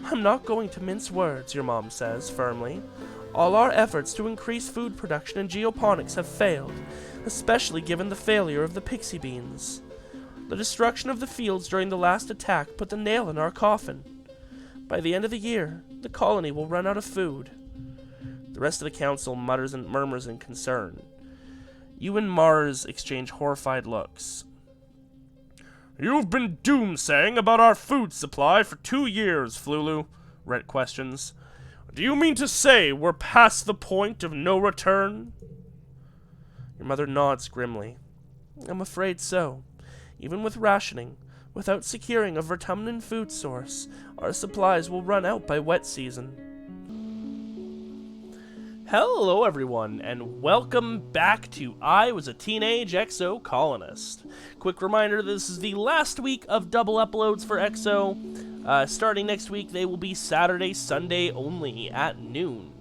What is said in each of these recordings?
I'm not going to mince words, your mom says, firmly. All our efforts to increase food production in geoponics have failed, especially given the failure of the pixie beans. The destruction of the fields during the last attack put the nail in our coffin. By the end of the year, the colony will run out of food. The rest of the council mutters and murmurs in concern. You and Mars exchange horrified looks. You've been doomsaying about our food supply for 2 years, Flulu, Rhett questions. Do you mean to say we're past the point of no return? Your mother nods grimly. I'm afraid so. Even with rationing, without securing a Vertumnan food source, our supplies will run out by wet season. Hello everyone, and welcome back to I Was a Teenage Exocolonist. Quick reminder, this is the last week of double uploads for Exo. Starting next week, they will be Saturday, Sunday only at noon.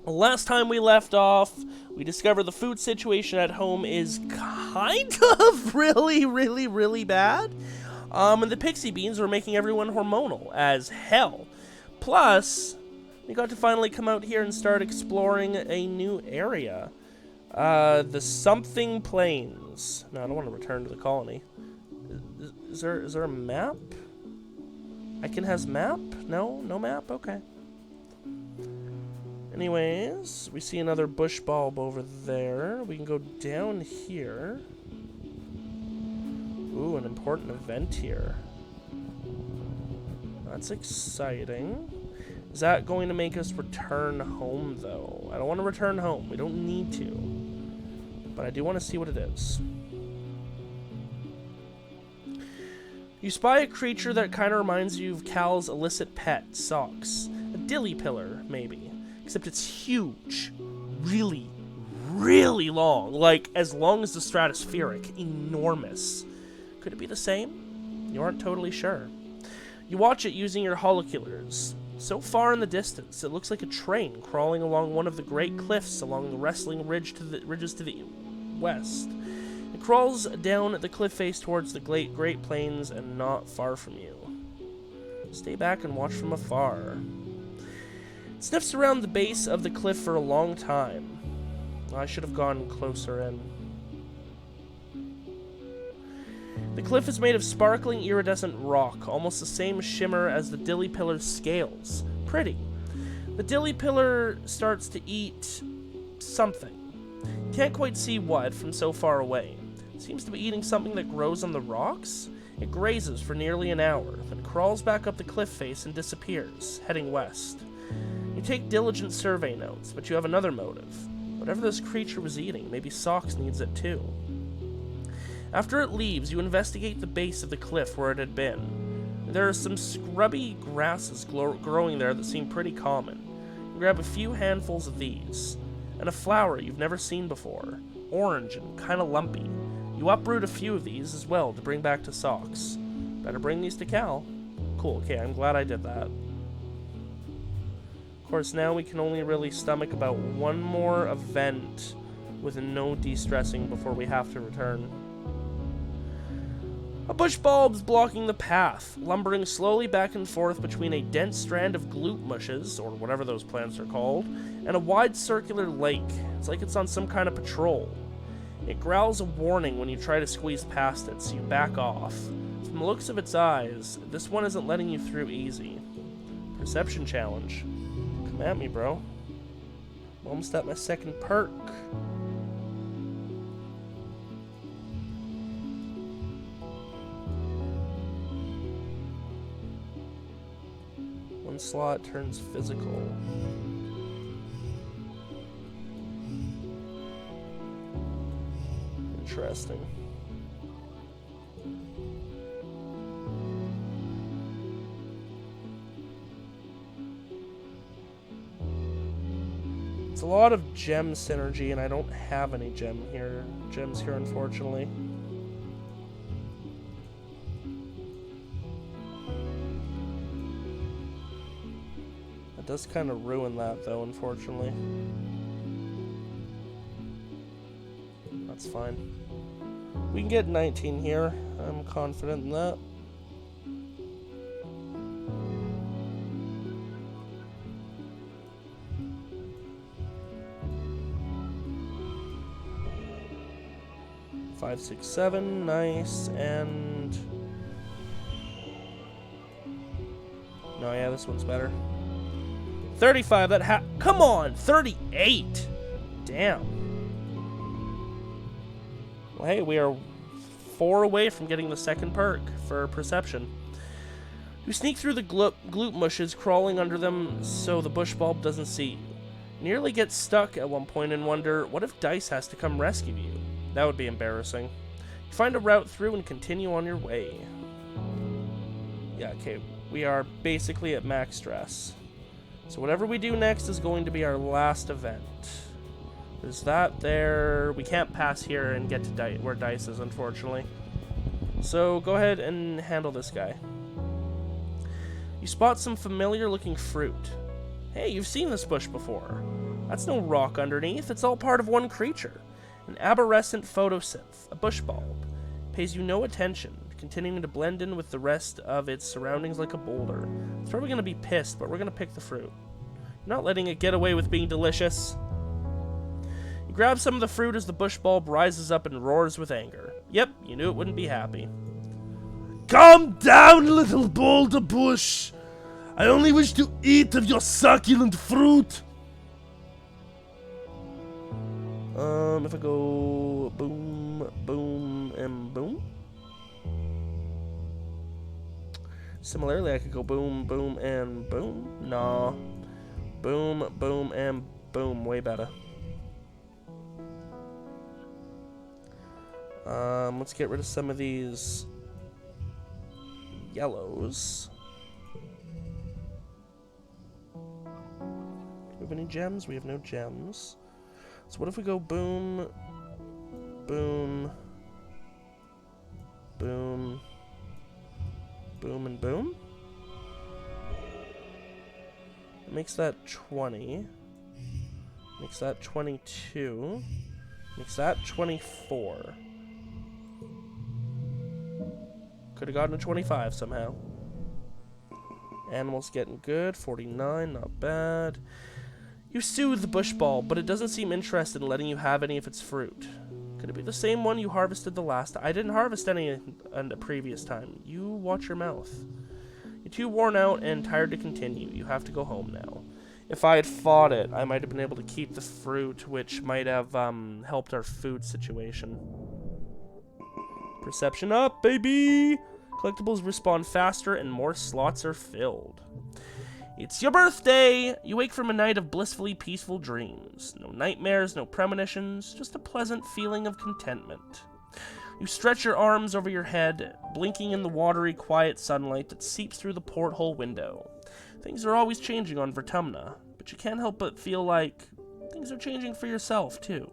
Last time we left off, we discovered the food situation at home is kind of really bad. And the pixie beans were making everyone hormonal as hell. Plus, we got to finally come out here and start exploring a new area. The Something Plains. No, I don't want to return to the colony. Is there a map? Icon has map? No map? Okay. Anyways, we see another bush bulb over there. We can go down here. Ooh, an important event here. That's exciting. Is that going to make us return home, though? I don't want to return home. We don't need to. But I do want to see what it is. You spy a creature that kind of reminds you of Cal's illicit pet, Socks. A dilly pillar, maybe. Except it's huge. Really long. Like, as long as the stratospheric. Enormous. Could it be the same? You aren't totally sure. You watch it using your holoculars. So far in the distance, it looks like a train crawling along one of the great cliffs along the wrestling ridges to the west. It crawls down the cliff face towards the Great Plains and not far from you. Stay back and watch from afar. It sniffs around the base of the cliff for a long time. I should have gone closer in. The cliff is made of sparkling iridescent rock, almost the same shimmer as the dilly pillar's scales. Pretty. The dilly pillar starts to eat something. You can't quite see what from so far away. It seems to be eating something that grows on the rocks. It grazes for nearly an hour, then crawls back up the cliff face and disappears, heading west. You take diligent survey notes, but you have another motive. Whatever this creature was eating, maybe Socks needs it too. After it leaves, you investigate the base of the cliff where it had been. There are some scrubby grasses growing there that seem pretty common. You grab a few handfuls of these, and a flower you've never seen before, orange and kind of lumpy. You uproot a few of these as well to bring back to Socks. Better bring these to Cal. Cool, okay, I'm glad I did that. Of course, now we can only really stomach about one more event with no de-stressing before we have to return. A bush bulb's blocking the path, lumbering slowly back and forth between a dense strand of glute mushes, or whatever those plants are called, and a wide circular lake. It's like it's on some kind of patrol. It growls a warning when you try to squeeze past it, so you back off. From the looks of its eyes, this one isn't letting you through easy. Perception challenge. Come at me, bro. I'm almost at my second perk. One slot turns physical. Interesting. It's a lot of gem synergy, and I don't have any gems here, unfortunately. It does kind of ruin that, though, unfortunately. That's fine. We can get 19 here. I'm confident in that. 5, 6, 7. Nice. And... no, yeah, this one's better. 35. Come on! 38! Damn. Well, hey, we are 4 away from getting the second perk for perception. You sneak through the gloop mushes, crawling under them so the bush bulb doesn't see you. Nearly get stuck at one point and wonder, what if Dice has to come rescue you? That would be embarrassing. You find a route through and continue on your way. Yeah, okay, we are basically at max stress. So whatever we do next is going to be our last event. There's that there. We can't pass here and get to where Dice is, unfortunately. So go ahead and handle this guy. You spot some familiar-looking fruit. Hey, you've seen this bush before. That's no rock underneath. It's all part of one creature. An aberrescent photosynth, a bush bulb. Pays you no attention, continuing to blend in with the rest of its surroundings like a boulder. It's probably going to be pissed, but we're going to pick the fruit. You're not letting it get away with being delicious. You grab some of the fruit as the bush bulb rises up and roars with anger. Yep, you knew it wouldn't be happy. Calm down, little boulder bush. I only wish to eat of your succulent fruit. If I go boom, boom, and boom. Similarly, I could go boom, boom, and boom. Nah. Boom, boom, and boom. Way better. Let's get rid of some of these yellows. Do we have any gems? We have no gems. So what if we go boom, boom, boom, boom, and boom? It makes that 20. Makes that 22. Makes that 24. Could have gotten a 25 somehow. Animals getting good. 49, not bad. You soothe the bush bulb, but it doesn't seem interested in letting you have any of its fruit. Could it be the same one you harvested the last time? I didn't harvest any on the previous time. You watch your mouth. You're too worn out and tired to continue. You have to go home now. If I had fought it, I might have been able to keep the fruit, which might have helped our food situation. Perception up, baby! Collectibles respawn faster and more slots are filled. It's your birthday! You wake from a night of blissfully peaceful dreams. No nightmares, no premonitions, just a pleasant feeling of contentment. You stretch your arms over your head, blinking in the watery, quiet sunlight that seeps through the porthole window. Things are always changing on Vertumna, but you can't help but feel like things are changing for yourself, too.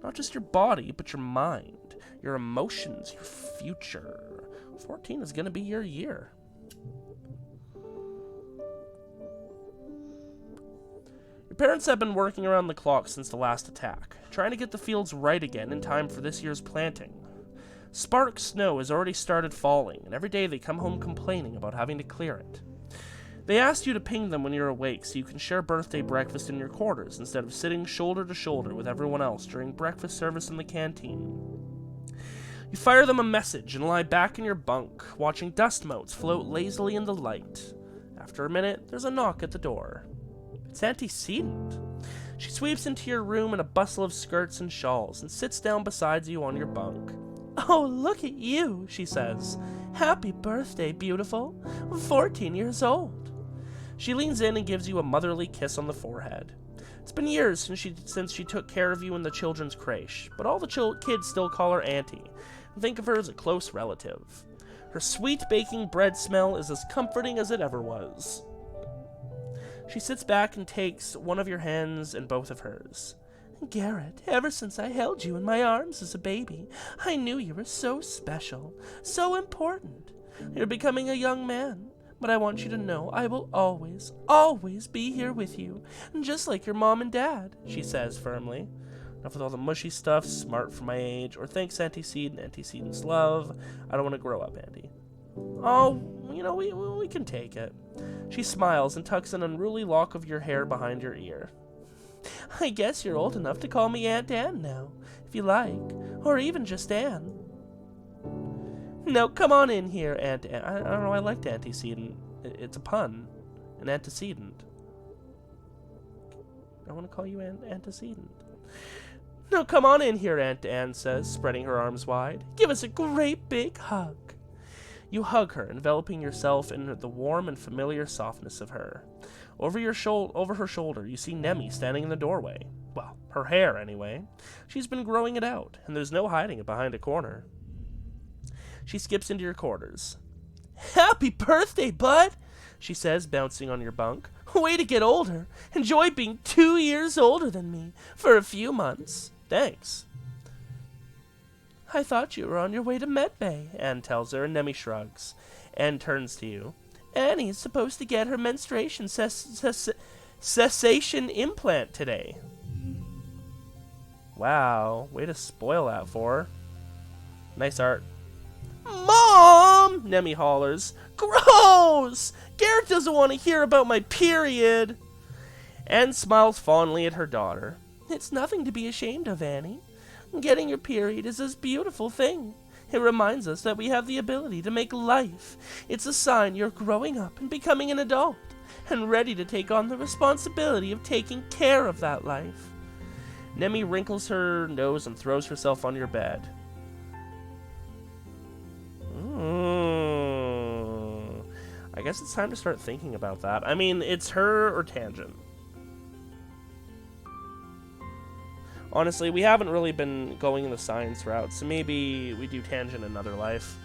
Not just your body, but your mind, your emotions, your future. 14 is gonna be your year. Your parents have been working around the clock since the last attack, trying to get the fields right again in time for this year's planting. Spark snow has already started falling, and every day they come home complaining about having to clear it. They asked you to ping them when you're awake so you can share birthday breakfast in your quarters instead of sitting shoulder to shoulder with everyone else during breakfast service in the canteen. You fire them a message and lie back in your bunk, watching dust motes float lazily in the light. After a minute, there's a knock at the door. It's Antecedent. She sweeps into your room in a bustle of skirts and shawls and sits down beside you on your bunk. "Oh, look at you," she says. "Happy birthday, beautiful. 14 years old." She leans in and gives you a motherly kiss on the forehead. It's been years since she took care of you in the children's creche, but all the kids still call her Auntie and think of her as a close relative. Her sweet baking bread smell is as comforting as it ever was. She sits back and takes one of your hands in both of hers. "Garrett, ever since I held you in my arms as a baby, I knew you were so special, so important. You're becoming a young man, but I want you to know I will always, always be here with you, just like your mom and dad," she says firmly. Enough with all the mushy stuff, smart for my age, or thanks Antecedent's love. I don't want to grow up, Andy. Oh, we can take it. She smiles and tucks an unruly lock of your hair behind your ear. "I guess you're old enough to call me Aunt Anne now, if you like, or even just Anne. No, come on in here, Aunt Anne. I don't know, I liked antecedent. It's a pun. An antecedent. I want to call you antecedent. No, come on in here, Aunt Anne says, spreading her arms wide. Give us a great big hug. You hug her, enveloping yourself in the warm and familiar softness of her. Over her shoulder, you see Nemi standing in the doorway. Well, her hair, anyway. She's been growing it out, and there's no hiding it behind a corner. She skips into your quarters. Happy birthday, bud, she says, bouncing on your bunk. Way to get older. Enjoy being 2 years older than me for a few months. Thanks. I thought you were on your way to Medbay, Anne tells her, and Nemi shrugs. Anne turns to you. Annie is supposed to get her menstruation cessation implant today. Wow, way to spoil that for her. Nice art. Mom! Nemi hollers. Gross! Garrett doesn't want to hear about my period. Anne smiles fondly at her daughter. It's nothing to be ashamed of, Annie. Getting your period is a beautiful thing. It reminds us that we have the ability to make life. It's a sign you're growing up and becoming an adult, and ready to take on the responsibility of taking care of that life. Nemi wrinkles her nose and throws herself on your bed. I guess it's time to start thinking about that. I mean, it's her or Tangent. Honestly, we haven't really been going the science route, so maybe we do Tangent another life.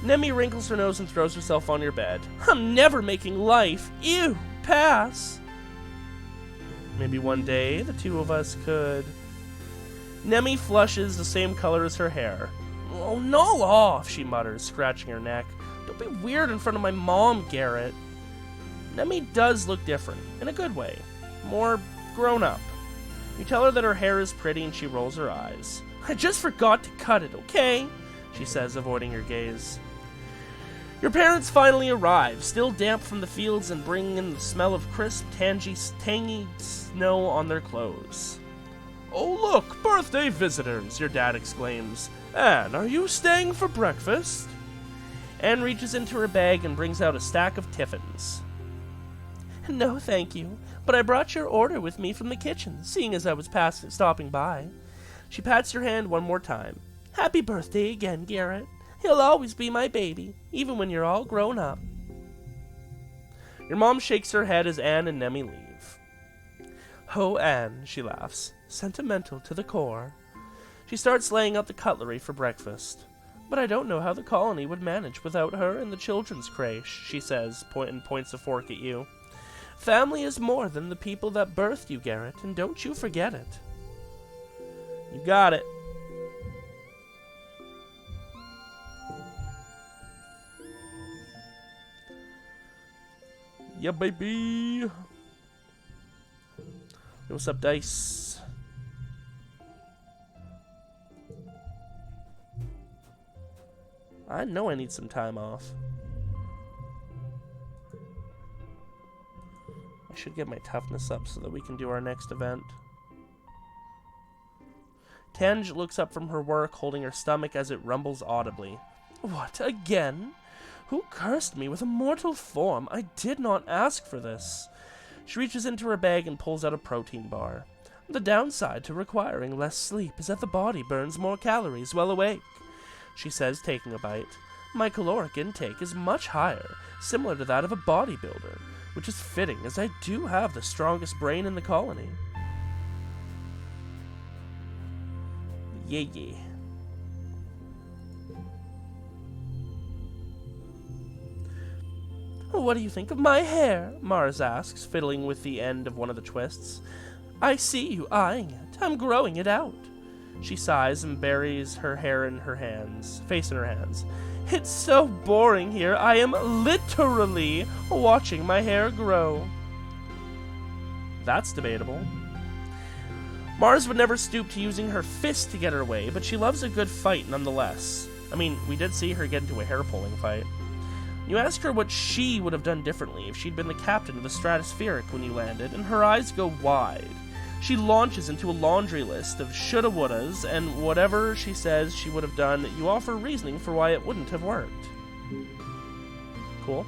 Nemi wrinkles her nose and throws herself on your bed. I'm never making life. Ew, pass. Maybe one day the two of us could... Nemi flushes the same color as her hair. Oh, no off, she mutters, scratching her neck. Don't be weird in front of my mom, Garrett. Nemi does look different, in a good way. More grown up. You tell her that her hair is pretty and she rolls her eyes. I just forgot to cut it, okay? She says, avoiding your gaze. Your parents finally arrive, still damp from the fields and bringing in the smell of crisp, tangy snow on their clothes. Oh look, birthday visitors, your dad exclaims. Anne, are you staying for breakfast? Anne reaches into her bag and brings out a stack of tiffins. No, thank you, but I brought your order with me from the kitchen, seeing as I was stopping by. She pats your hand one more time. Happy birthday again, Garrett. He'll always be my baby, even when you're all grown up. Your mom shakes her head as Anne and Nemi leave. Oh, Anne, she laughs, sentimental to the core. She starts laying out the cutlery for breakfast. But I don't know how the colony would manage without her and the children's creche, she says, and points a fork at you. Family is more than the people that birthed you, Garrett, and don't you forget it. You got it. Yeah, baby. Hey, what's up, Dice? I know I need some time off. I should get my toughness up so that we can do our next event. Tange looks up from her work, holding her stomach as it rumbles audibly. What, again? Who cursed me with a mortal form? I did not ask for this. She reaches into her bag and pulls out a protein bar. The downside to requiring less sleep is that the body burns more calories while awake, she says, taking a bite. My caloric intake is much higher, similar to that of a bodybuilder, which is fitting as I do have the strongest brain in the colony. Yeah. What do you think of my hair? Mars asks, fiddling with the end of one of the twists. I see you eyeing it. I'm growing it out. She sighs and buries her hair in her hands, face in her hands. It's so boring here. I am literally watching my hair grow. That's debatable. Mars would never stoop to using her fist to get her way, but she loves a good fight nonetheless. I mean, we did see her get into a hair-pulling fight. You ask her what she would have done differently if she'd been the captain of the Stratospheric when you landed, and her eyes go wide. She launches into a laundry list of shoulda wouldas, and whatever she says she would have done, you offer reasoning for why it wouldn't have worked. Cool.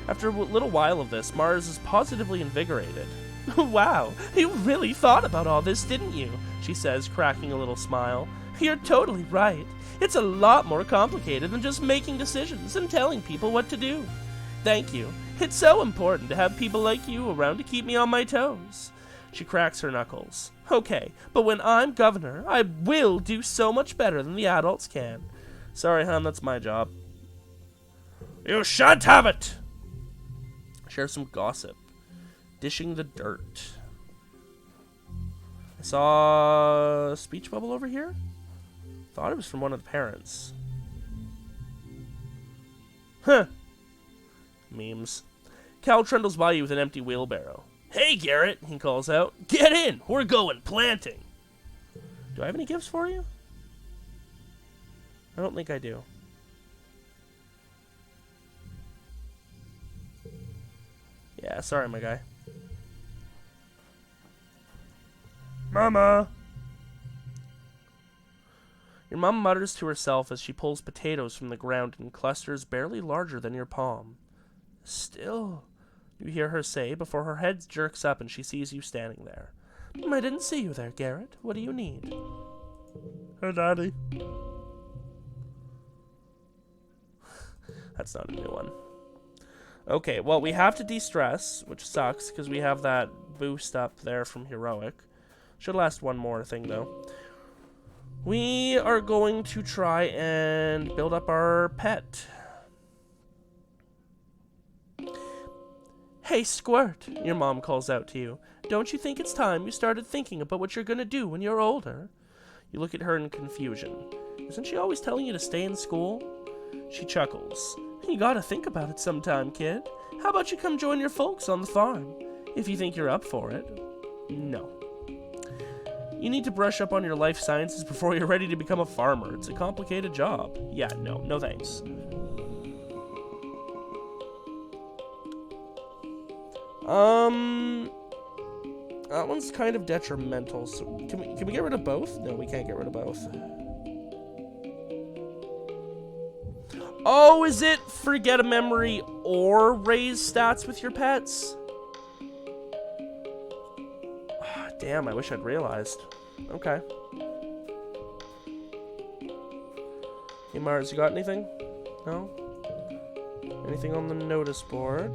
After a little while of this, Mars is positively invigorated. Wow, you really thought about all this, didn't you? She says, cracking a little smile. You're totally right. It's a lot more complicated than just making decisions and telling people what to do. Thank you. It's so important to have people like you around to keep me on my toes. She cracks her knuckles. Okay, but when I'm governor, I will do so much better than the adults can. Sorry, hon, that's my job. You shan't have it! Share some gossip. Dishing the dirt. I saw a speech bubble over here. Thought it was from one of the parents. Huh. Memes. Cal trundles by you with an empty wheelbarrow. Hey, Garrett, he calls out. Get in! We're going planting! Do I have any gifts for you? I don't think I do. Yeah, sorry, my guy. Mama! Your mom mutters to herself as she pulls potatoes from the ground in clusters barely larger than your palm. Still, you hear her say before her head jerks up and she sees you standing there. I didn't see you there, Garrett. What do you need? Her daddy. That's not a new one. Okay, well, we have to de-stress, which sucks because we have that boost up there from Heroic. Should last one more thing, though. We are going to try and build up our pet. Hey, Squirt, your mom calls out to you. Don't you think it's time you started thinking about what you're going to do when you're older? You look at her in confusion. Isn't she always telling you to stay in school? She chuckles. You gotta think about it sometime, kid. How about you come join your folks on the farm? If you think you're up for it. No. You need to brush up on your life sciences before you're ready to become a farmer. It's a complicated job. Yeah, no thanks. That one's kind of detrimental, so can we get rid of both? No, we can't get rid of both. Oh, is it forget a memory or raise stats with your pets? Oh, damn, I wish I'd realized. Okay. Hey, Mars, you got anything? No? Anything on the notice board?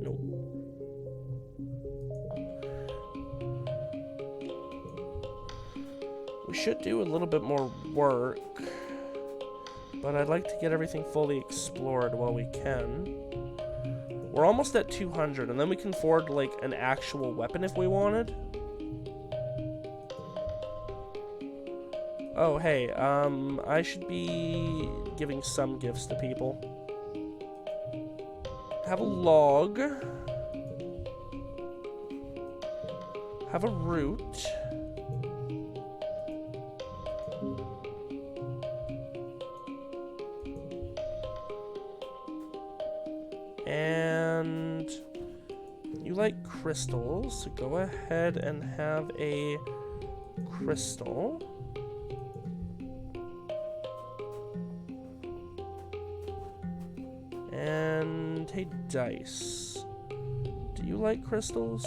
Nope. We should do a little bit more work. But I'd like to get everything fully explored while we can. We're almost at 200, and then we can afford, like, an actual weapon if we wanted. Oh, hey, I should be giving some gifts to people. Have a log. Have a root. And you like crystals, so go ahead and have a crystal. And a dice. Do you like crystals?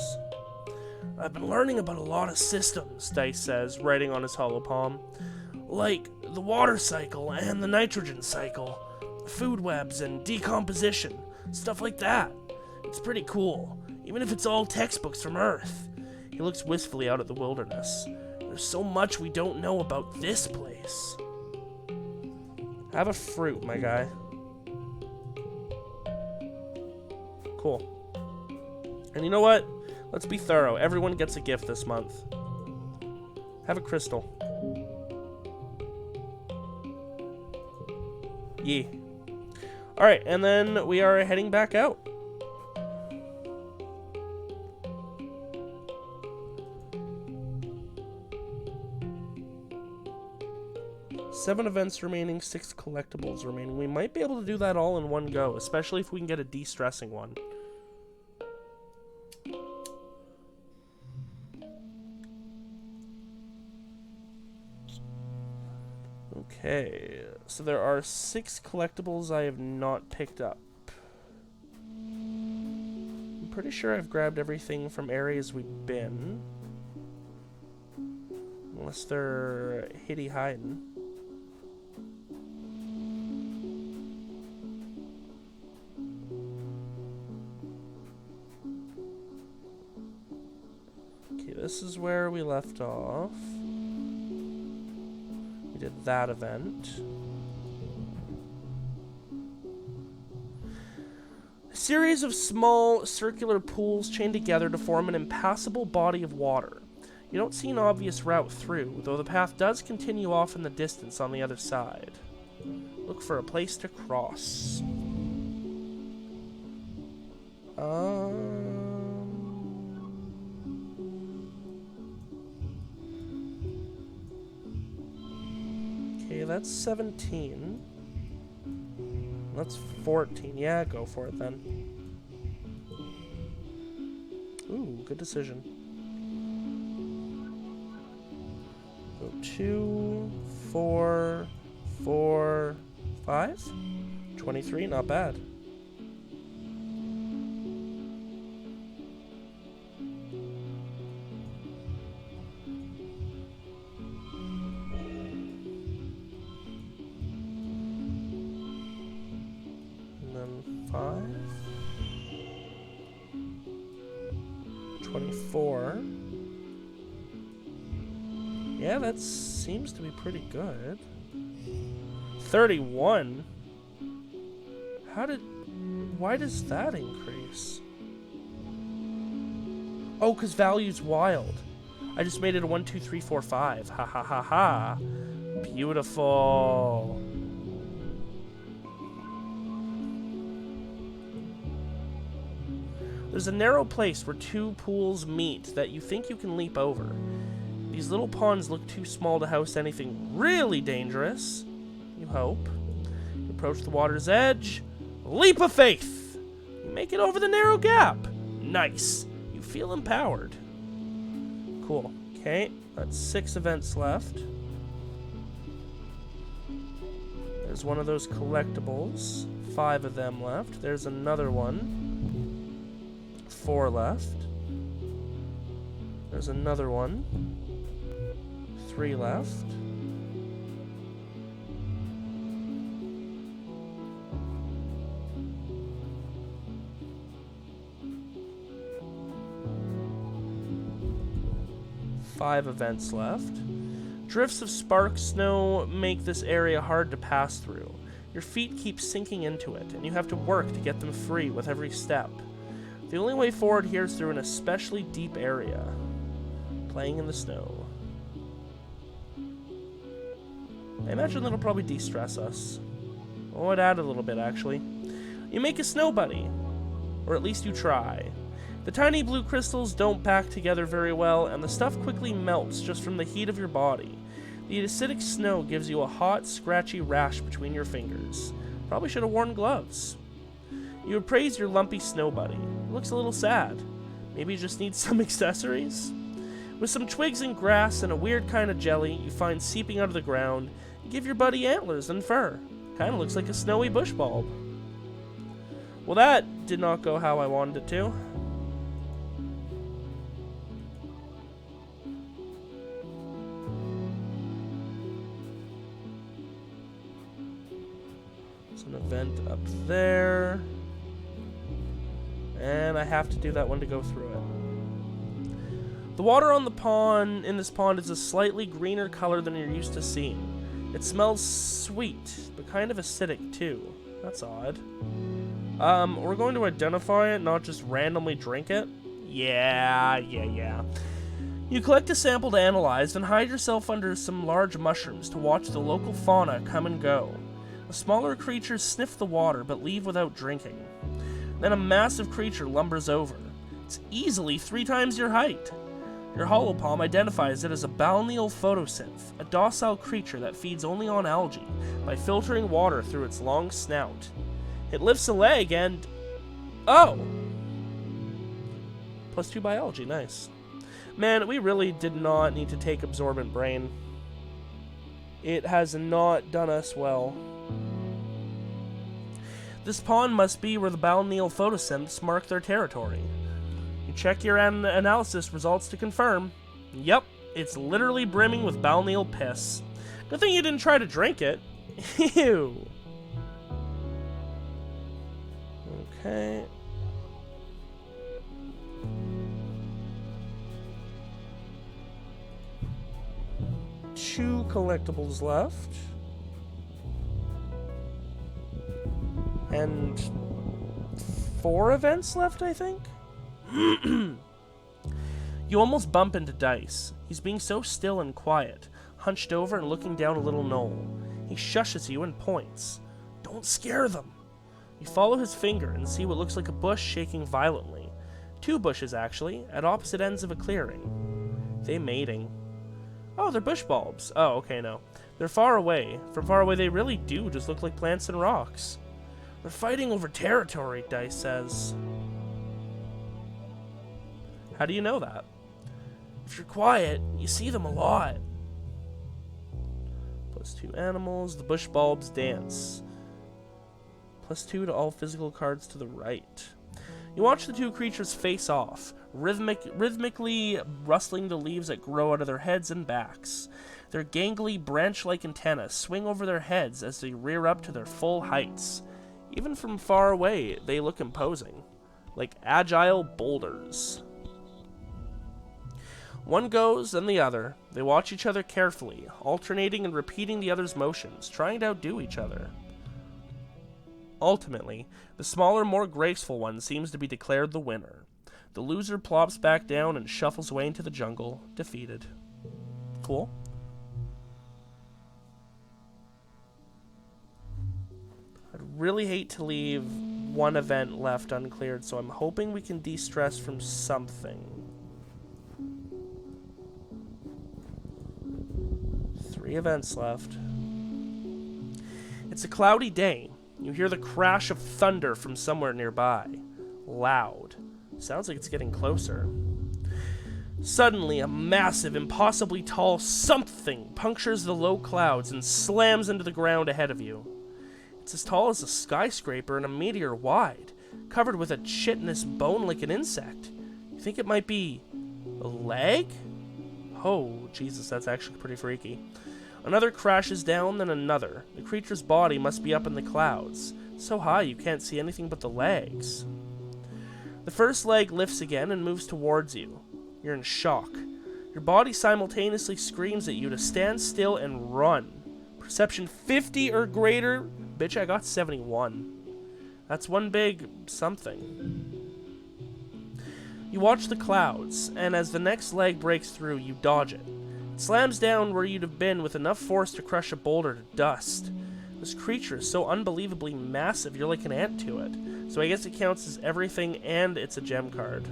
I've been learning about a lot of systems, Dice says, writing on his hollow palm. Like the water cycle and the nitrogen cycle, food webs and decomposition. Stuff like that. It's pretty cool, even if it's all textbooks from Earth. He looks wistfully out at the wilderness. There's so much we don't know about this place. Have a fruit, my guy. Cool. And you know what? Let's be thorough. Everyone gets a gift this month. Have a crystal. Yee. Alright, and then we are heading back out. Seven events remaining, 6 collectibles remaining. We might be able to do that all in one go, especially if we can get a de-stressing one. Okay, so there are 6 collectibles I have not picked up. I'm pretty sure I've grabbed everything from areas we've been. Unless they're hitty hiding. Okay, this is where we left off. We did that event. A series of small circular pools chained together to form an impassable body of water. You don't see an obvious route through, though the path does continue off in the distance on the other side. Look for a place to cross. Okay, that's 17. That's 14. Yeah, go for it then. Ooh, good decision. 2, 4, 4, 5? 23, not bad. And then 5. 24. Yeah, that seems to be pretty good. 31? Why does that increase? Oh, because value's wild. I just made it a 1, 2, 3, 4, 5. Ha ha ha ha. Beautiful. There's a narrow place where 2 pools meet that you think you can leap over. These little ponds look too small to house anything really dangerous. You hope. You approach the water's edge. Leap of faith! You make it over the narrow gap. Nice. You feel empowered. Cool. Okay, that's 6 events left. There's one of those collectibles. 5 of them left. There's another one. 4 left. There's another one. 3 left. Five events left. Drifts of spark snow make this area hard to pass through. Your feet keep sinking into it, and you have to work to get them free with every step. The only way forward here is through an especially deep area. Playing in the snow. I imagine that'll probably de-stress us. Oh, it add a little bit, actually. You make a snow bunny. Or at least you try. The tiny blue crystals don't pack together very well, and the stuff quickly melts just from the heat of your body. The acidic snow gives you a hot, scratchy rash between your fingers. Probably should have worn gloves. You appraise your lumpy snow bunny. It looks a little sad. Maybe you just need some accessories? With some twigs and grass and a weird kind of jelly you find seeping out of the ground, you give your buddy antlers and fur. Kinda looks like a snowy bush bulb. Well, that did not go how I wanted it to. There's an event up there. And I have to do that one to go through it. The water on the pond, in this pond, is a slightly greener color than you're used to seeing. It smells sweet, but kind of acidic too. That's odd. We're going to identify it, not just randomly drink it. Yeah. You collect a sample to analyze, then hide yourself under some large mushrooms to watch the local fauna come and go. The smaller creatures sniff the water, but leave without drinking. Then a massive creature lumbers over. It's easily 3 times your height. Your holopalm identifies it as a balneal photosynth, a docile creature that feeds only on algae by filtering water through its long snout. It lifts a leg and... oh! +2 biology, nice. Man, we really did not need to take absorbent brain. It has not done us well. This pond must be where the Balneal photosynths mark their territory. You check your analysis results to confirm. Yep, it's literally brimming with Balneal piss. Good thing you didn't try to drink it. Ew. Okay. Two collectibles left. And 4 events left, I think? You almost bump into Dice. He's being so still and quiet, hunched over and looking down a little knoll. He shushes you and points. Don't scare them. You follow his finger and see what looks like a bush shaking violently. 2 bushes, actually, at opposite ends of a clearing. They mating. Oh, they're bush bulbs. Oh, okay, no. They're far away. From far away, they really do just look like plants and rocks. They're fighting over territory, Dice says. How do you know that? If you're quiet, you see them a lot. +2 animals. The bush bulbs dance. +2 to all physical cards to the right. You watch the 2 creatures face off, rhythmically rustling the leaves that grow out of their heads and backs. Their gangly, branch-like antennae swing over their heads as they rear up to their full heights. Even from far away, they look imposing, like agile boulders. One goes, then the other. They watch each other carefully, alternating and repeating the other's motions, trying to outdo each other. Ultimately, the smaller, more graceful one seems to be declared the winner. The loser plops back down and shuffles away into the jungle, defeated. Cool. I'd really hate to leave one event left uncleared, so I'm hoping we can de-stress from something. 3 events left. It's a cloudy day. You hear the crash of thunder from somewhere nearby. Loud. Sounds like it's getting closer. Suddenly, a massive, impossibly tall something punctures the low clouds and slams into the ground ahead of you. It's as tall as a skyscraper and a meteor wide, covered with a chitinous bone like an insect. You think it might be a leg? Oh, Jesus, that's actually pretty freaky. Another crashes down, then another. The creature's body must be up in the clouds, so high you can't see anything but the legs. The first leg lifts again and moves towards you. You're in shock. Your body simultaneously screams at you to stand still and run. Perception 50 or greater? Bitch, I got 71. That's one big something. You watch the clouds, and as the next leg breaks through, you dodge it. It slams down where you'd have been with enough force to crush a boulder to dust. This creature is so unbelievably massive, you're like an ant to it. So I guess it counts as everything, and it's a gem card.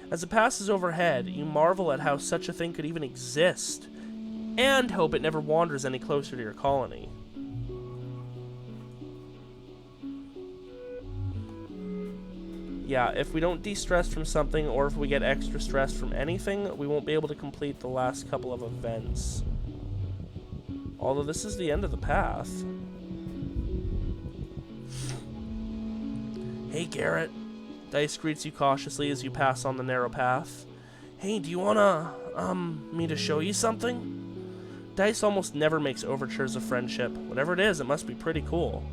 As it passes overhead, you marvel at how such a thing could even exist, and hope it never wanders any closer to your colony. Yeah, if we don't de-stress from something, or if we get extra stress from anything, we won't be able to complete the last couple of events. Although this is the end of the path. Hey, Garrett. Dice greets you cautiously as you pass on the narrow path. Hey, do you wanna, me to show you something? Dice almost never makes overtures of friendship. Whatever it is, it must be pretty cool.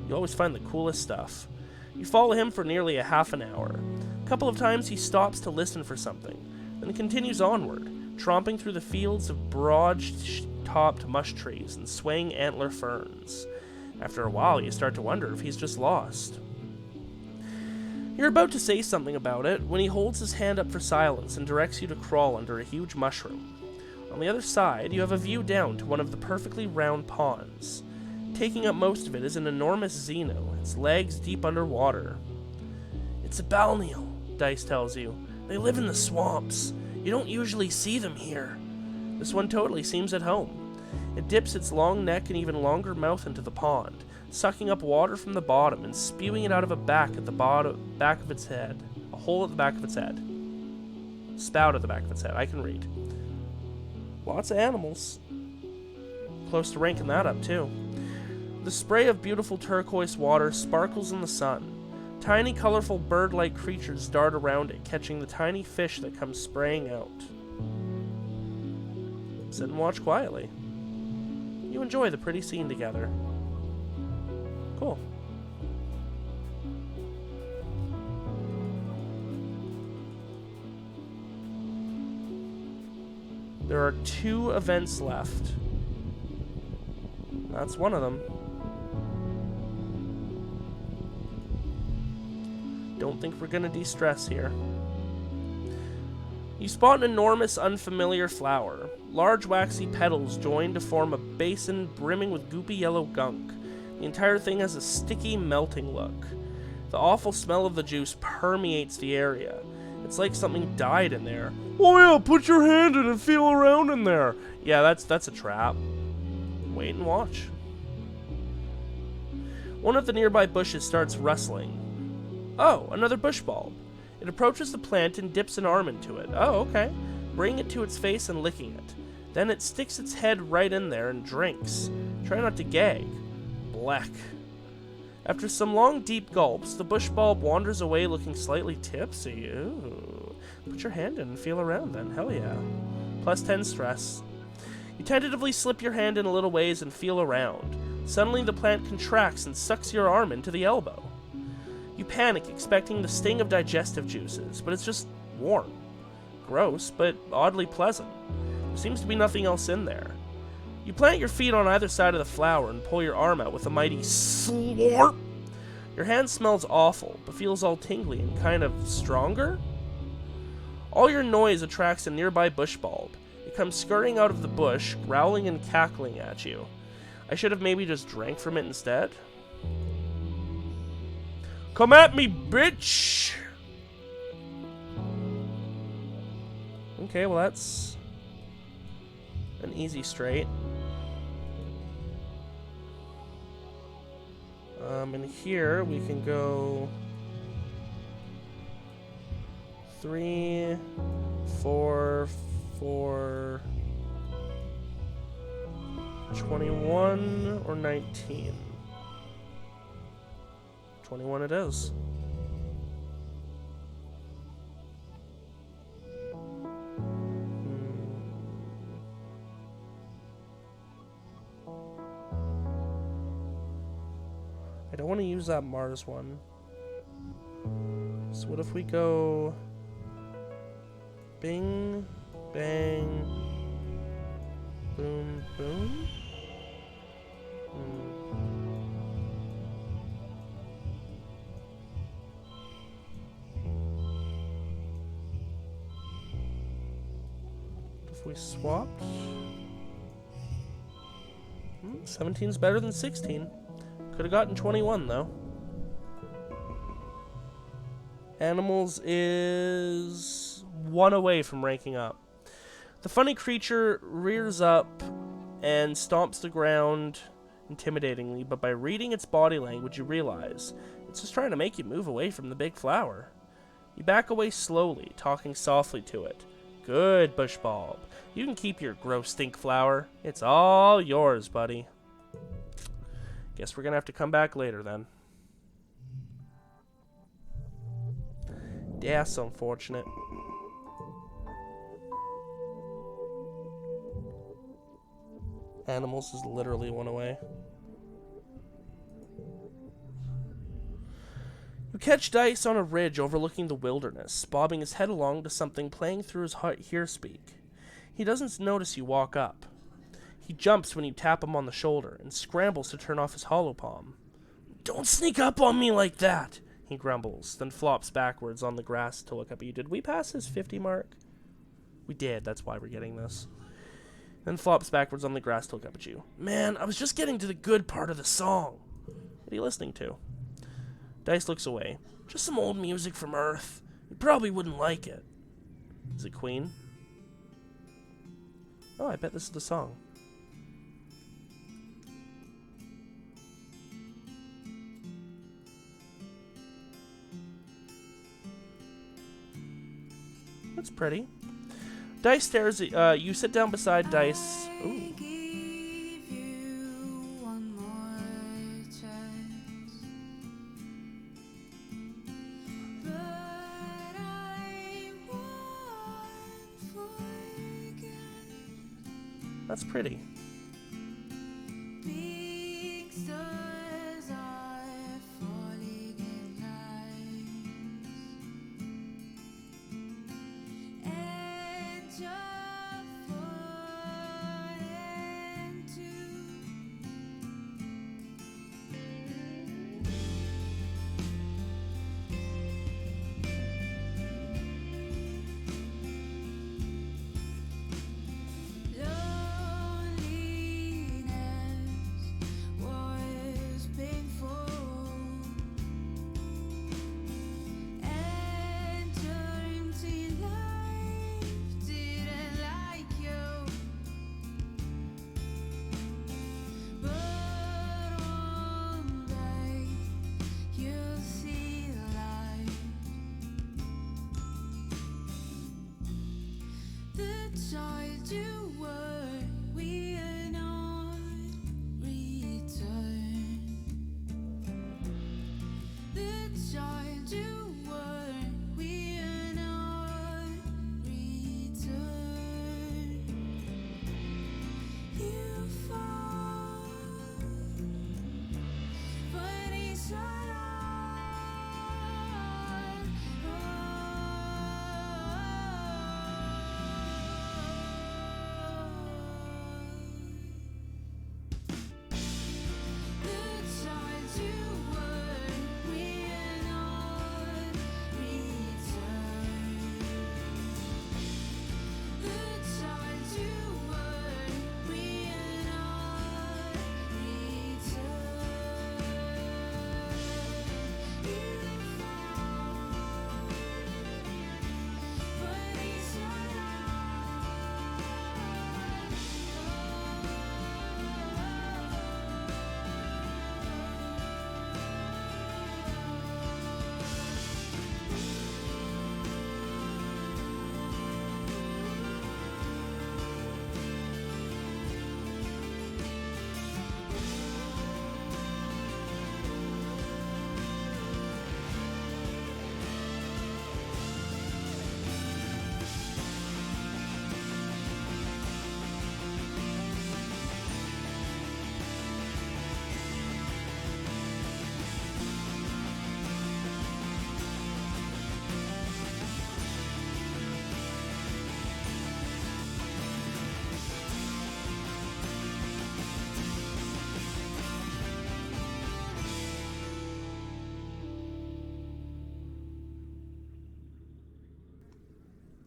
You always find the coolest stuff. You follow him for nearly a half an hour. A couple of times he stops to listen for something, then continues onward, tromping through the fields of broad-topped mush trees and swaying antler ferns. After a while, you start to wonder if he's just lost. You're about to say something about it when he holds his hand up for silence and directs you to crawl under a huge mushroom. On the other side, you have a view down to one of the perfectly round ponds. Taking up most of it is an enormous Xeno, its legs deep underwater. It's a Balneal, Dice tells you. They live in the swamps. You don't usually see them here. This one totally seems at home. It dips its long neck and even longer mouth into the pond, sucking up water from the bottom and spewing it out of a back of its head. A hole at the back of its head. Spout at the back of its head. I can read. Lots of animals. Close to ranking that up, too. The spray of beautiful turquoise water sparkles in the sun. Tiny, colorful bird-like creatures dart around it, catching the tiny fish that come spraying out. Sit and watch quietly. You enjoy the pretty scene together. Cool. There are 2 events left. That's one of them. Don't think we're gonna de-stress here. You spot an enormous, unfamiliar flower. Large, waxy petals join to form a basin brimming with goopy yellow gunk. The entire thing has a sticky, melting look. The awful smell of the juice permeates the area. It's like something died in there. Oh yeah, put your hand in and feel around in there. Yeah, that's a trap. Wait and watch. One of the nearby bushes starts rustling. Oh, another bush bulb. It approaches the plant and dips an arm into it. Oh, okay. Bringing it to its face and licking it. Then it sticks its head right in there and drinks. Try not to gag. Bleck. After some long, deep gulps, the bush bulb wanders away looking slightly tipsy. Ooh. Put your hand in and feel around then. Hell yeah. Plus 10 stress. You tentatively slip your hand in a little ways and feel around. Suddenly the plant contracts and sucks your arm into the elbow. You panic, expecting the sting of digestive juices, but it's just warm. Gross, but oddly pleasant. There seems to be nothing else in there. You plant your feet on either side of the flower and pull your arm out with a mighty slurp. Your hand smells awful, but feels all tingly and kind of stronger. All your noise attracts a nearby bush bulb. It comes scurrying out of the bush, growling and cackling at you. I should have maybe just drank from it instead. Come at me, bitch! Okay, well that's an easy straight. And here we can go 3, 4, 4, 21 or 19. 21 it is. I don't want to use that Mars one. So what if we go bing, bang, boom, boom? If we swapped, 17's better than 16. Could have gotten 21 though. Animals is 1 away from ranking up. The funny creature rears up and stomps the ground intimidatingly, but by reading its body language you realize it's just trying to make you move away from the big flower. You back away slowly, talking softly to it. Good, bush bulb. You can keep your gross stink flower. It's all yours, buddy. Guess we're gonna have to come back later then. That's unfortunate. Animals is literally 1 away. You catch Dice on a ridge overlooking the wilderness, bobbing his head along to something playing through his hearspeak. He doesn't notice you walk up. He jumps when you tap him on the shoulder and scrambles to turn off his hollow palm. Don't sneak up on me like that, he grumbles, then flops backwards on the grass to look up at you. Did we pass his 50 mark? We did, that's why we're getting this. Then flops backwards on the grass to look up at you. Man, I was just getting to the good part of the song. What are you listening to? Dice looks away. Just some old music from Earth. You probably wouldn't like it. Is it Queen? Oh, I bet this is the song. That's pretty. Dice stares at you. Sit down beside Dice. Ooh. That's pretty.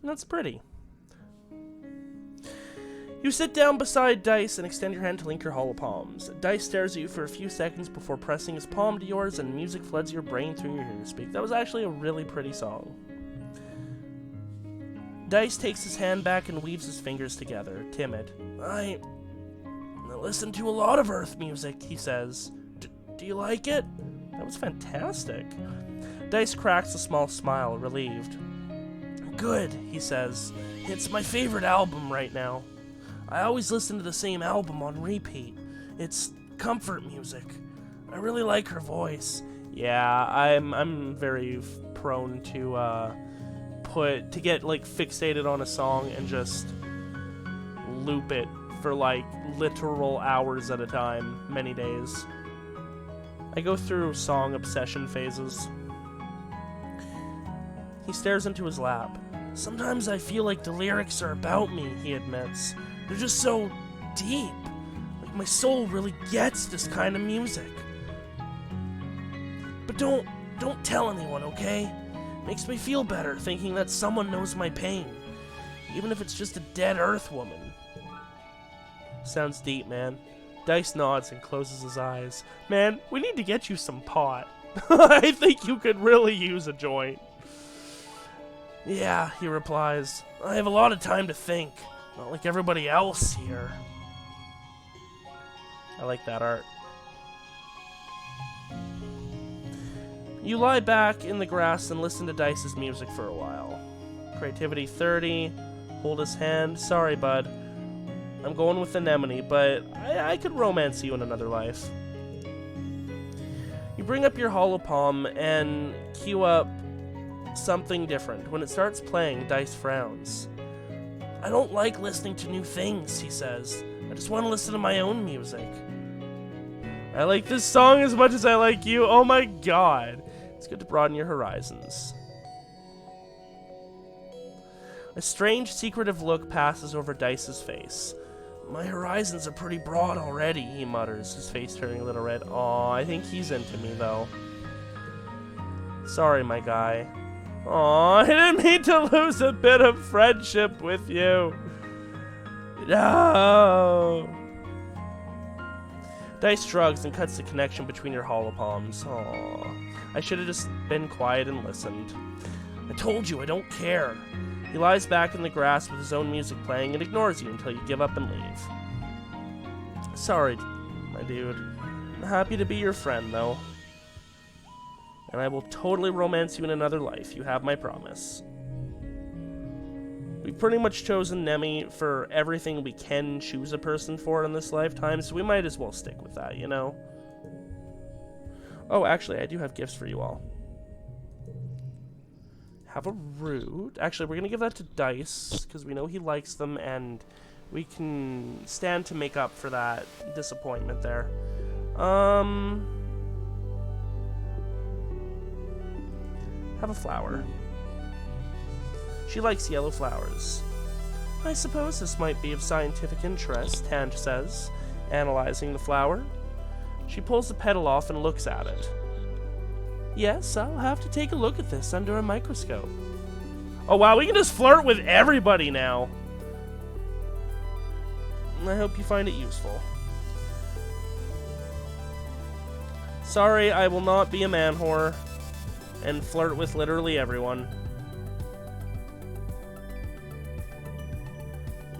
That's pretty. You sit down beside Dice and extend your hand to link your hollow palms. Dice stares at you for a few seconds before pressing his palm to yours, and music floods your brain through your ear to speak. That was actually a really pretty song. Dice takes his hand back and weaves his fingers together, timid. I listen to a lot of Earth music, he says. Do you like it? That was fantastic. Dice cracks a small smile, relieved. Good, he says. It's my favorite album right now. I always listen to the same album on repeat. It's comfort music. I really like her voice. Yeah, I'm very prone to get like fixated on a song and just loop it for like literal hours at a time, many days. I go through song obsession phases. He stares into his lap. Sometimes I feel like the lyrics are about me, he admits. They're just so deep. Like my soul really gets this kind of music. But don't tell anyone, okay? Makes me feel better thinking that someone knows my pain. Even if it's just a dead Earth woman. Sounds deep, man. Dice nods and closes his eyes. Man, we need to get you some pot. I think you could really use a joint. Yeah, he replies. I have a lot of time to think. Not like everybody else here. I like that art. You lie back in the grass and listen to Dice's music for a while. Creativity 30, hold his hand. Sorry, bud. I'm going with Anemone, but I could romance you in another life. You bring up your hollow palm and cue up something different. When it starts playing, Dice frowns. I don't like listening to new things, he says. I just want to listen to my own music. I like this song as much as I like you. Oh my god. It's good to broaden your horizons. A strange, secretive look passes over Dice's face. My horizons are pretty broad already, he mutters, his face turning a little red. Aw, I think he's into me, though. Sorry, my guy. Aw, I didn't mean to lose a bit of friendship with you. No. Dice shrugs and cuts the connection between your hollow palms. Aw, I should have just been quiet and listened. I told you, I don't care. He lies back in the grass with his own music playing and ignores you until you give up and leave. Sorry, my dude. I'm happy to be your friend, though. And I will totally romance you in another life. You have my promise. We've pretty much chosen Nemi for everything we can choose a person for in this lifetime, so we might as well stick with that, you know? Oh, actually, I do have gifts for you all. Have a root. Actually, we're going to give that to Dice, because we know he likes them, and we can stand to make up for that disappointment there. Have a flower. She likes yellow flowers. I suppose this might be of scientific interest, Tange says, analyzing the flower. She pulls the petal off and looks at it. Yes, I'll have to take a look at this under a microscope. Oh wow, we can just flirt with everybody now. I hope you find it useful. Sorry, I will not be a man whore and flirt with literally everyone.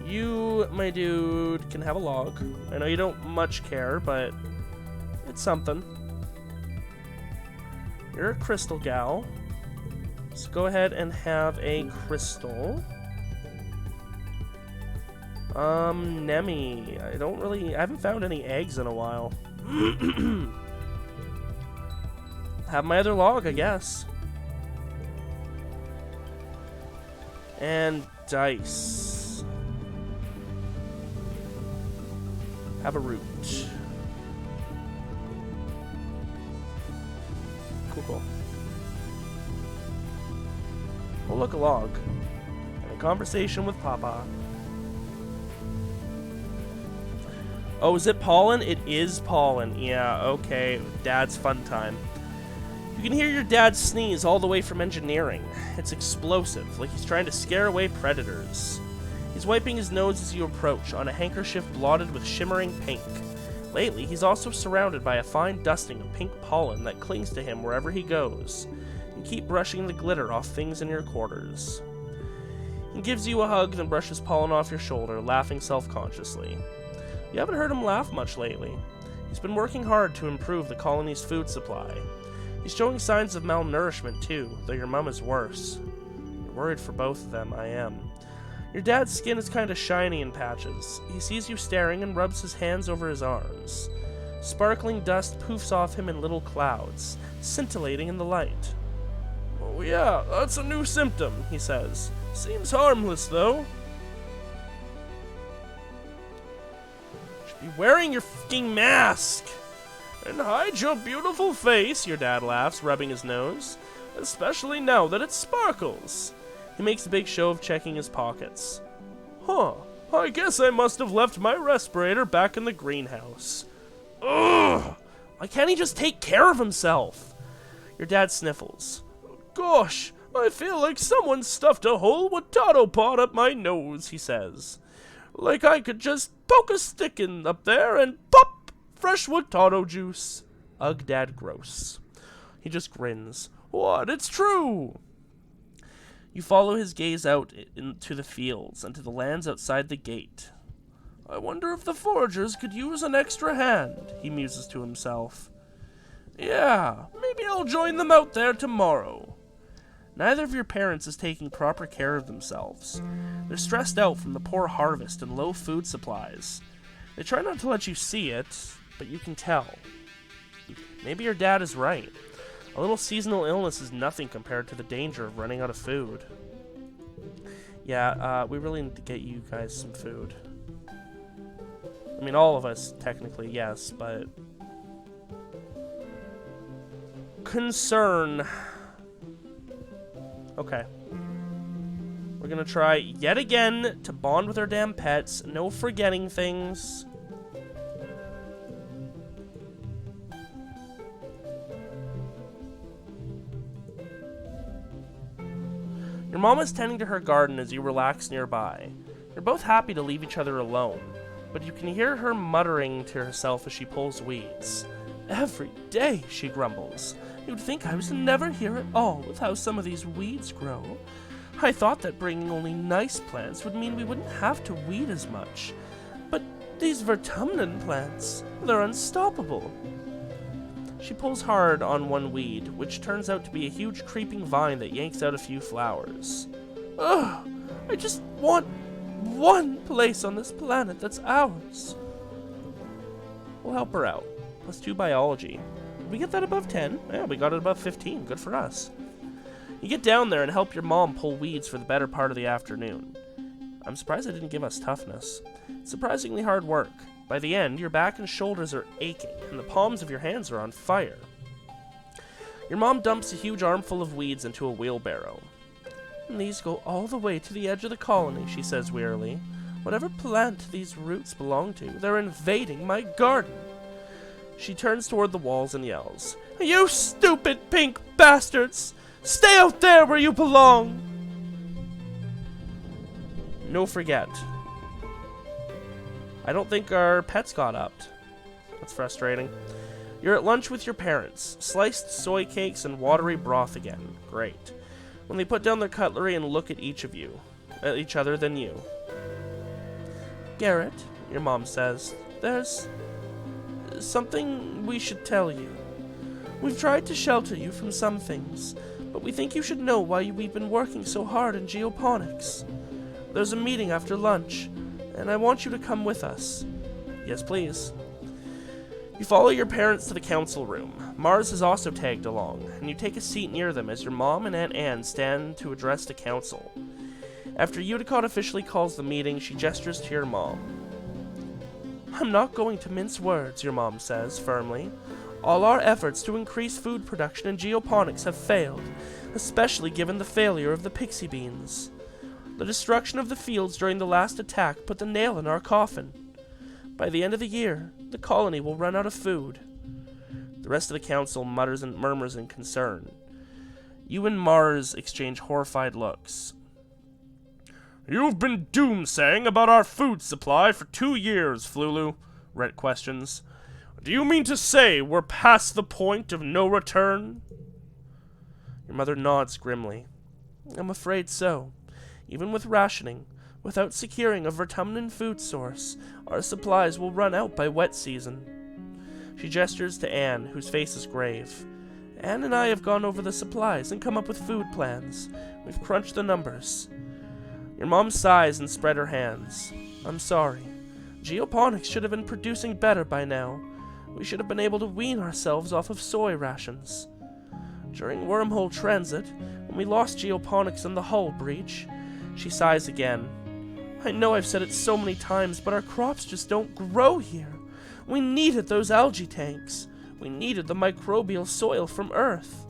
You, my dude, can have a log. I know you don't much care, but it's something. You're a crystal gal. So go ahead and have a crystal. Nemi. I haven't found any eggs in a while. Have my other log, I guess. And Dice. Have a root. Cool. Oh, look, a log. And a conversation with Papa. Oh, is it pollen? It is pollen. Yeah, okay. Dad's fun time. You can hear your dad sneeze all the way from engineering. It's explosive, like he's trying to scare away predators. He's wiping his nose as you approach, on a handkerchief blotted with shimmering pink. Lately, he's also surrounded by a fine dusting of pink pollen that clings to him wherever he goes. You keep brushing the glitter off things in your quarters. He gives you a hug, then brushes pollen off your shoulder, laughing self-consciously. You haven't heard him laugh much lately. He's been working hard to improve the colony's food supply. He's showing signs of malnourishment too, though your mom is worse. You're worried for both of them, I am. Your dad's skin is kind of shiny in patches. He sees you staring and rubs his hands over his arms. Sparkling dust poofs off him in little clouds, scintillating in the light. Oh yeah, that's a new symptom, he says. Seems harmless, though. Should be wearing your f***ing mask! And hide your beautiful face, your dad laughs, rubbing his nose. Especially now that it sparkles. He makes a big show of checking his pockets. Huh, I guess I must have left my respirator back in the greenhouse. Ugh! Why can't he just take care of himself? Your dad sniffles. Gosh, I feel like someone stuffed a whole potato pod up my nose, he says. Like I could just poke a stick in up there and pop! Fresh potato juice. Ugh, Dad, gross. He just grins. What? It's true! You follow his gaze out into the fields and to the lands outside the gate. I wonder if the foragers could use an extra hand, he muses to himself. Yeah, maybe I'll join them out there tomorrow. Neither of your parents is taking proper care of themselves. They're stressed out from the poor harvest and low food supplies. They try not to let you see it, but you can tell. Maybe your dad is right. A little seasonal illness is nothing compared to the danger of running out of food. Yeah, we really need to get you guys some food. I mean, all of us, technically, yes, but... Concern. Okay. We're gonna try yet again to bond with our damn pets. No forgetting things. Your mom is tending to her garden as you relax nearby. You're both happy to leave each other alone, but you can hear her muttering to herself as she pulls weeds. Every day, she grumbles. You'd think I was never here at all with how some of these weeds grow. I thought that bringing only nice plants would mean we wouldn't have to weed as much. But these vertumnant plants, they're unstoppable. She pulls hard on one weed, which turns out to be a huge creeping vine that yanks out a few flowers. Ugh! I just want one place on this planet that's ours. We'll help her out. +2 biology. Did we get that above 10? Yeah, we got it above 15. Good for us. You get down there and help your mom pull weeds for the better part of the afternoon. I'm surprised they didn't give us toughness. It's surprisingly hard work. By the end, your back and shoulders are aching, and the palms of your hands are on fire. Your mom dumps a huge armful of weeds into a wheelbarrow. These go all the way to the edge of the colony, she says wearily. Whatever plant these roots belong to, they're invading my garden. She turns toward the walls and yells, You stupid pink bastards! Stay out there where you belong! No forget. I don't think our pets got up. That's frustrating. You're at lunch with your parents. Sliced soy cakes and watery broth again. Great. When they put down their cutlery and look at each other, then you. Garrett, your mom says, there's something we should tell you. We've tried to shelter you from some things, but we think you should know why we've been working so hard in geoponics. There's a meeting after lunch, and I want you to come with us. Yes, please. You follow your parents to the council room. Mars has also tagged along, and you take a seat near them as your mom and Aunt Anne stand to address the council. After Uticott officially calls the meeting, she gestures to your mom. I'm not going to mince words, your mom says, firmly. All our efforts to increase food production in geoponics have failed, especially given the failure of the pixie beans. The destruction of the fields during the last attack put the nail in our coffin. By the end of the year, the colony will run out of food. The rest of the council mutters and murmurs in concern. You and Mars exchange horrified looks. You've been doomsaying about our food supply for 2 years, Flulu, Rhett questions. Do you mean to say we're past the point of no return? Your mother nods grimly. I'm afraid so. Even with rationing, without securing a vertumnant food source, our supplies will run out by wet season. She gestures to Anne, whose face is grave. Anne and I have gone over the supplies and come up with food plans. We've crunched the numbers. Your mom sighs and spread her hands. I'm sorry. Geoponics should have been producing better by now. We should have been able to wean ourselves off of soy rations. During wormhole transit, when we lost geoponics in the hull breach, she sighs again. I know I've said it so many times, but our crops just don't grow here. We needed those algae tanks. We needed the microbial soil from Earth.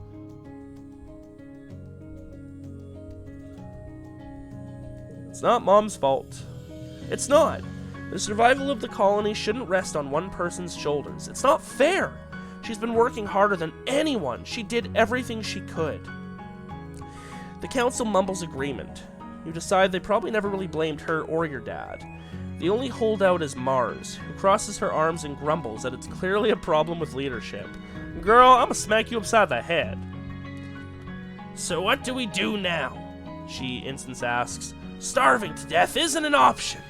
It's not Mom's fault. It's not. The survival of the colony shouldn't rest on one person's shoulders. It's not fair. She's been working harder than anyone. She did everything she could. The council mumbles agreement. You decide they probably never really blamed her or your dad. The only holdout is Mars, who crosses her arms and grumbles that it's clearly a problem with leadership. Girl, I'ma smack you upside the head. So what do we do now? She instance asks. Starving to death isn't an option.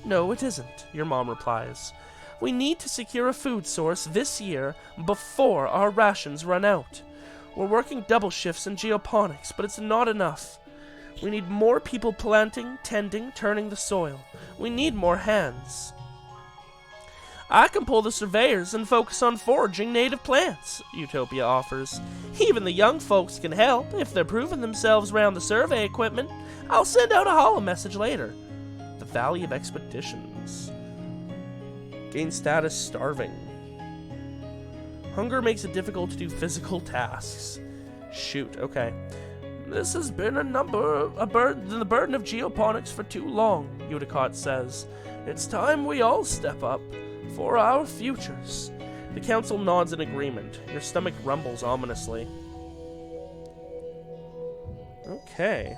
No, it isn't, your mom replies. We need to secure a food source this year before our rations run out. We're working double shifts in geoponics, but it's not enough. We need more people planting, tending, turning the soil. We need more hands. I can pull the surveyors and focus on foraging native plants, Utopia offers. Even the young folks can help if they're proving themselves around the survey equipment. I'll send out a holo message later. The Valley of Expeditions. Gain status starving. Hunger makes it difficult to do physical tasks. Shoot, okay. This has been the burden of geoponics for too long, Udicott says. It's time we all step up for our futures. The council nods in agreement. Your stomach rumbles ominously. Okay.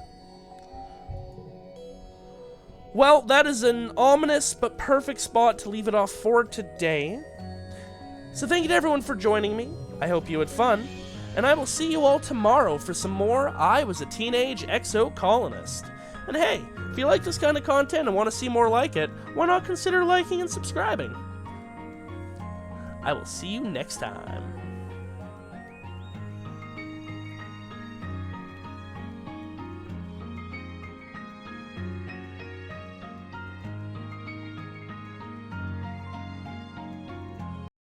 Well, that is an ominous but perfect spot to leave it off for today. So thank you to everyone for joining me. I hope you had fun. And I will see you all tomorrow for some more I Was a Teenage Exocolonist. And hey, if you like this kind of content and want to see more like it, why not consider liking and subscribing? I will see you next time.